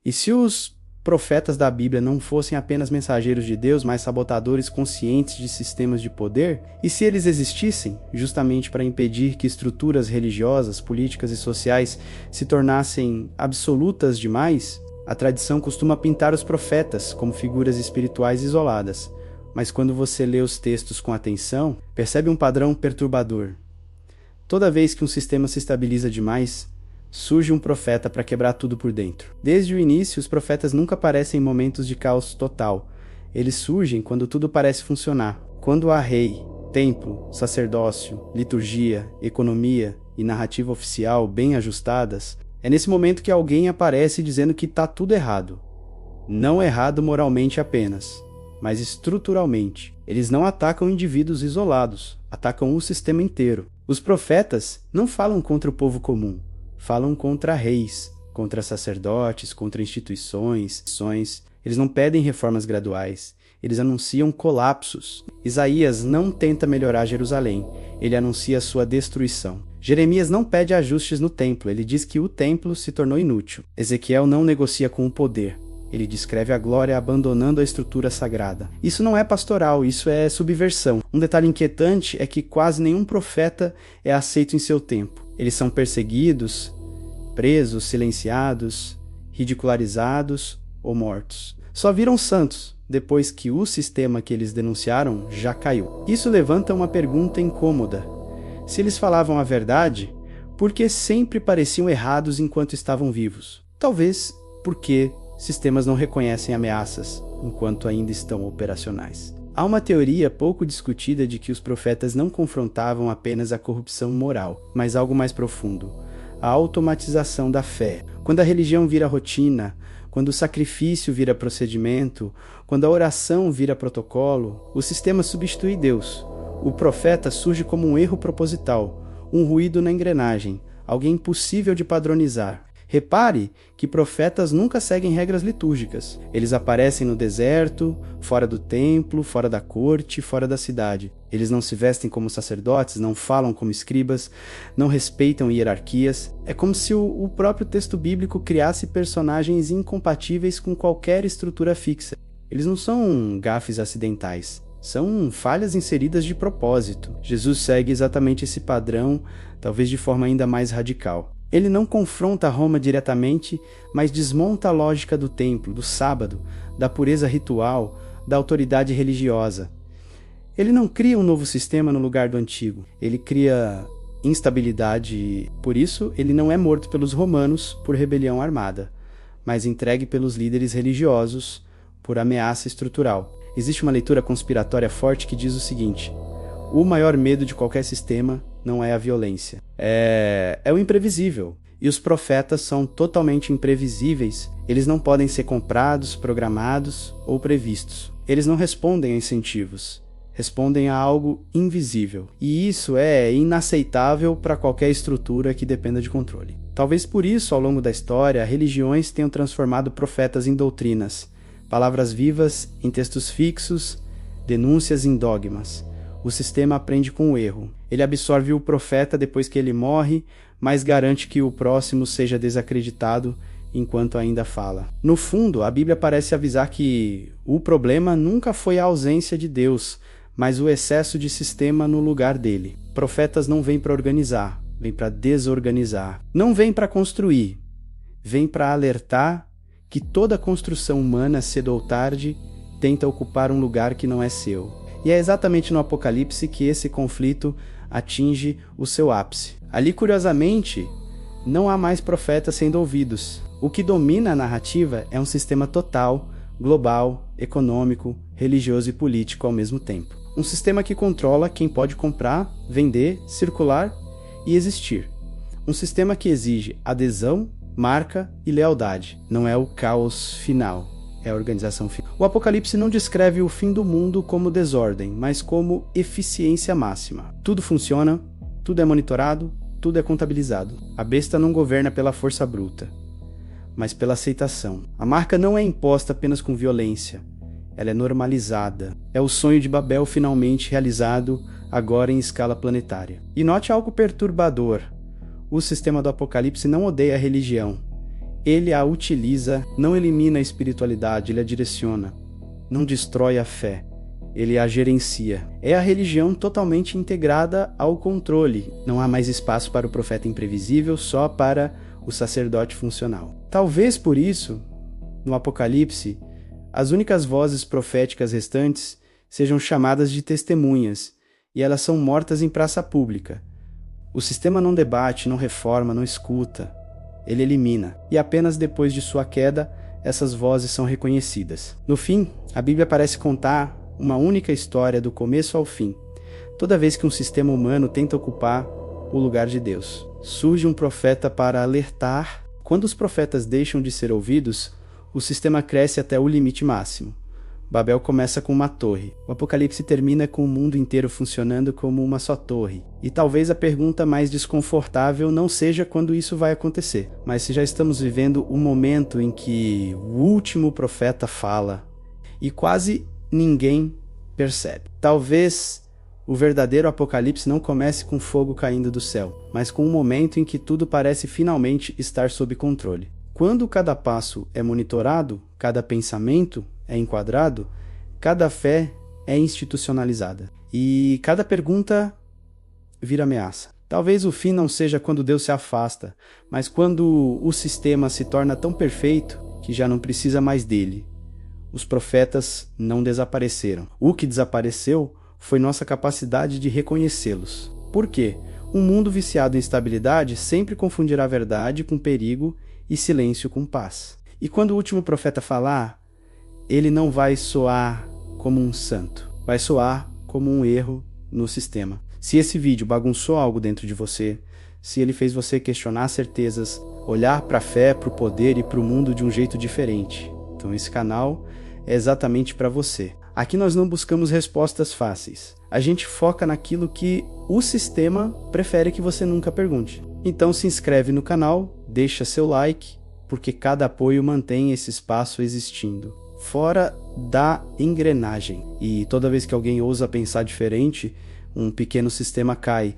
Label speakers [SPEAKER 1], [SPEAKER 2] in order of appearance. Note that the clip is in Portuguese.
[SPEAKER 1] E se os profetas da Bíblia não fossem apenas mensageiros de Deus, mas sabotadores conscientes de sistemas de poder? E se eles existissem justamente para impedir que estruturas religiosas, políticas e sociais se tornassem absolutas demais? A tradição costuma pintar os profetas como figuras espirituais isoladas, mas quando você lê os textos com atenção, percebe um padrão perturbador. Toda vez que um sistema se estabiliza demais, surge um profeta para quebrar tudo por dentro. Desde o início, os profetas nunca aparecem em momentos de caos total. Eles surgem quando tudo parece funcionar. Quando há rei, templo, sacerdócio, liturgia, economia e narrativa oficial bem ajustadas, é nesse momento que alguém aparece dizendo que está tudo errado. Não errado moralmente apenas, mas estruturalmente. Eles não atacam indivíduos isolados, atacam o sistema inteiro. Os profetas não falam contra o povo comum. Falam contra reis, contra sacerdotes, contra instituições. Eles não pedem reformas graduais, eles anunciam colapsos. Isaías não tenta melhorar Jerusalém, ele anuncia sua destruição. Jeremias não pede ajustes no templo, ele diz que o templo se tornou inútil. Ezequiel não negocia com o poder, ele descreve a glória abandonando a estrutura sagrada. Isso não é pastoral, isso é subversão. Um detalhe inquietante é que quase nenhum profeta é aceito em seu tempo. Eles são perseguidos, presos, silenciados, ridicularizados ou mortos. Só viram santos depois que o sistema que eles denunciaram já caiu. Isso levanta uma pergunta incômoda. Se eles falavam a verdade, por que sempre pareciam errados enquanto estavam vivos? Talvez porque sistemas não reconhecem ameaças enquanto ainda estão operacionais. Há uma teoria pouco discutida de que os profetas não confrontavam apenas a corrupção moral, mas algo mais profundo, a automatização da fé. Quando a religião vira rotina, quando o sacrifício vira procedimento, quando a oração vira protocolo, o sistema substitui Deus. O profeta surge como um erro proposital, um ruído na engrenagem, alguém impossível de padronizar. Repare que profetas nunca seguem regras litúrgicas. Eles aparecem no deserto, fora do templo, fora da corte, fora da cidade. Eles não se vestem como sacerdotes, não falam como escribas, não respeitam hierarquias. É como se o próprio texto bíblico criasse personagens incompatíveis com qualquer estrutura fixa. Eles não são gafes acidentais. São falhas inseridas de propósito. Jesus segue exatamente esse padrão, talvez de forma ainda mais radical. Ele não confronta Roma diretamente, mas desmonta a lógica do templo, do sábado, da pureza ritual, da autoridade religiosa. Ele não cria um novo sistema no lugar do antigo. Ele cria instabilidade. Por isso, ele não é morto pelos romanos por rebelião armada, mas entregue pelos líderes religiosos por ameaça estrutural. Existe uma leitura conspiratória forte que diz o seguinte: o maior medo de qualquer sistema não é a violência, é o imprevisível. E os profetas são totalmente imprevisíveis. Eles não podem ser comprados, programados ou previstos. Eles não respondem a incentivos, respondem a algo invisível. E isso é inaceitável para qualquer estrutura que dependa de controle. Talvez por isso, ao longo da história, religiões tenham transformado profetas em doutrinas, palavras vivas em textos fixos, denúncias em dogmas. O sistema aprende com o erro. Ele absorve o profeta depois que ele morre, mas garante que o próximo seja desacreditado enquanto ainda fala. No fundo, a Bíblia parece avisar que o problema nunca foi a ausência de Deus, mas o excesso de sistema no lugar dele. Profetas não vêm para organizar, vêm para desorganizar. Não vêm para construir, vêm para alertar que toda construção humana, cedo ou tarde, tenta ocupar um lugar que não é seu. E é exatamente no Apocalipse que esse conflito atinge o seu ápice. Ali, curiosamente, não há mais profetas sendo ouvidos. O que domina a narrativa é um sistema total, global, econômico, religioso e político ao mesmo tempo. Um sistema que controla quem pode comprar, vender, circular e existir. Um sistema que exige adesão, marca e lealdade. Não é o caos final. É a organização final. O Apocalipse não descreve o fim do mundo como desordem, mas como eficiência máxima. Tudo funciona, tudo é monitorado, tudo é contabilizado. A besta não governa pela força bruta, mas pela aceitação. A marca não é imposta apenas com violência, ela é normalizada. É o sonho de Babel finalmente realizado, agora em escala planetária. E note algo perturbador. O sistema do Apocalipse não odeia a religião, ele a utiliza, não elimina a espiritualidade, ele a direciona. Não destrói a fé, ele a gerencia. É a religião totalmente integrada ao controle. Não há mais espaço para o profeta imprevisível, só para o sacerdote funcional. Talvez por isso, no Apocalipse, as únicas vozes proféticas restantes sejam chamadas de testemunhas, e elas são mortas em praça pública. O sistema não debate, não reforma, não escuta. Ele elimina. E apenas depois de sua queda, essas vozes são reconhecidas. No fim, a Bíblia parece contar uma única história do começo ao fim. Toda vez que um sistema humano tenta ocupar o lugar de Deus, surge um profeta para alertar. Quando os profetas deixam de ser ouvidos, o sistema cresce até o limite máximo. Babel começa com uma torre. O Apocalipse termina com o mundo inteiro funcionando como uma só torre. E talvez a pergunta mais desconfortável não seja quando isso vai acontecer, mas se já estamos vivendo um momento em que o último profeta fala e quase ninguém percebe. Talvez o verdadeiro Apocalipse não comece com fogo caindo do céu, mas com um momento em que tudo parece finalmente estar sob controle. Quando cada passo é monitorado, cada pensamento é enquadrado, cada fé é institucionalizada. E cada pergunta vira ameaça. Talvez o fim não seja quando Deus se afasta, mas quando o sistema se torna tão perfeito que já não precisa mais dele. Os profetas não desapareceram. O que desapareceu foi nossa capacidade de reconhecê-los. Por quê? Um mundo viciado em estabilidade sempre confundirá verdade com perigo e silêncio com paz. E quando o último profeta falar, ele não vai soar como um santo, vai soar como um erro no sistema. Se esse vídeo bagunçou algo dentro de você, se ele fez você questionar certezas, olhar para a fé, para o poder e para o mundo de um jeito diferente, então esse canal é exatamente para você. Aqui nós não buscamos respostas fáceis. A gente foca naquilo que o sistema prefere que você nunca pergunte. Então se inscreve no canal, deixa seu like, porque cada apoio mantém esse espaço existindo fora da engrenagem. E toda vez que alguém ousa pensar diferente, um pequeno sistema cai.